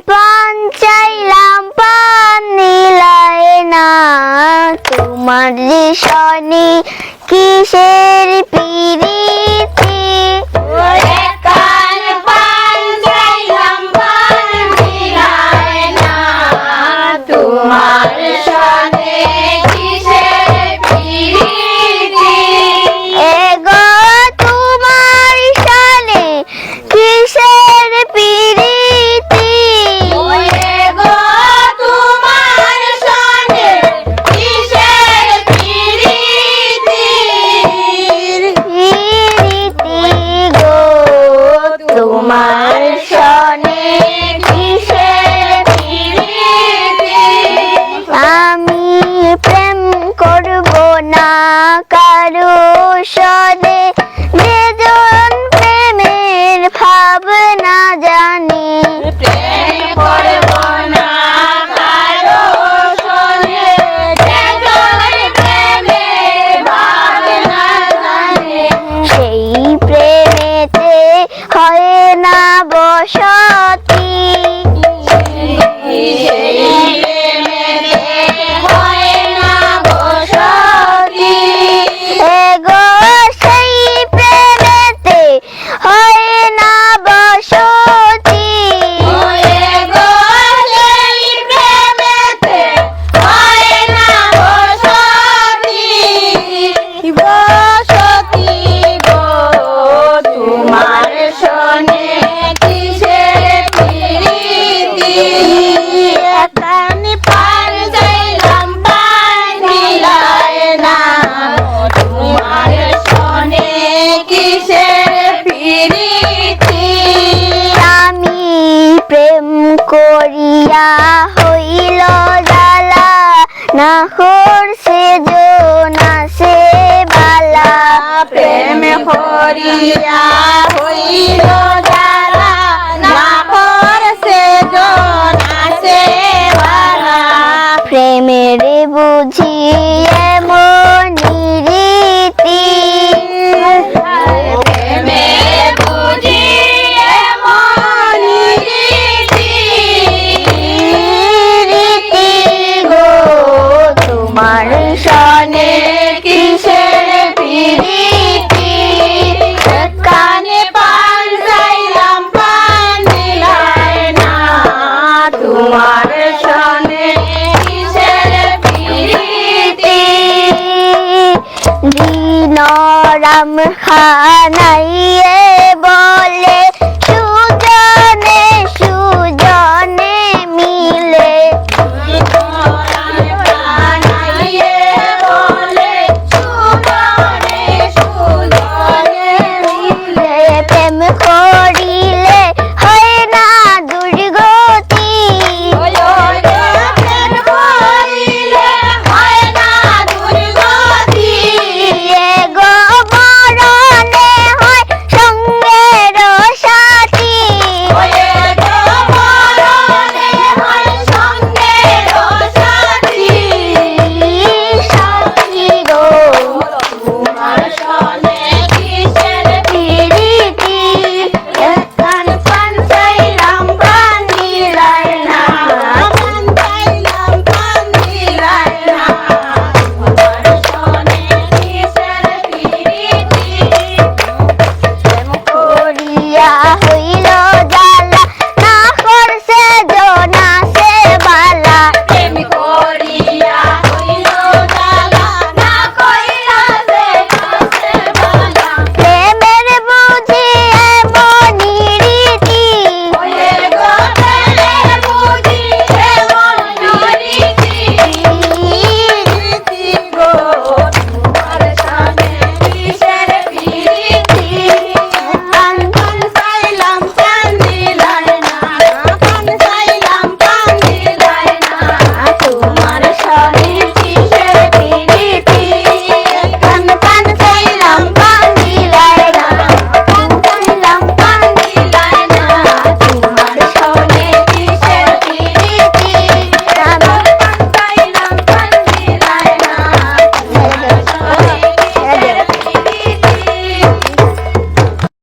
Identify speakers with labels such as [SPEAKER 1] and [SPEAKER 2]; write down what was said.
[SPEAKER 1] পান চাইলাম পান নিলায় না, তোমার সনে কিসের পিরিতি।
[SPEAKER 2] কান পান চাইলাম পান নিলায় না, তোমার সনে কিসের পিরিতি।
[SPEAKER 1] এগো তোমার সনে কিসের পিরিতি।
[SPEAKER 2] গো তোমার সনে কিসের পিরিতি।
[SPEAKER 1] পিরিতি গো তোমার সনে কিসের পিরিতি। আমি প্রেম করব না কারো সনে, যেজন প্রেমের ভাবনা জানে।
[SPEAKER 2] প্রেম করব না কারো সনে, যেজন প্রেমের ভাবনা জানে।
[SPEAKER 1] সেই প্রেমেতে হয় না বসতি।
[SPEAKER 2] সেই প্রেমেতে হয় না বসতি।
[SPEAKER 1] এগো সেই প্রেমেতে হয় না বসতি।
[SPEAKER 2] গো সেই প্রেমেতে হয় না বসতি। বসতি গো তোমার সনে কিসের পিরিতি। কান পান চাইলাম পান নিলায় না, তোমার সনে কিসের পিরিতি।
[SPEAKER 1] আমি প্রেম করিয়া হইল জ্বালা, না করছে জোনা সে বালা।
[SPEAKER 2] প্রেম করিয়া হইল জ্বালা, না করছে জোনা সে বালা।
[SPEAKER 1] প্রেমের বুঝি এমনি রীতি।
[SPEAKER 2] প্রেমে বুঝি এমনি রীতি।
[SPEAKER 1] রীতি গো তোমার সনে
[SPEAKER 2] কিসের পিরিতি। কানে পান চাইলাম পান নিলায় না, তোমার সনে কিসের পিরিতি।
[SPEAKER 1] দিন রাম খানাইয়ে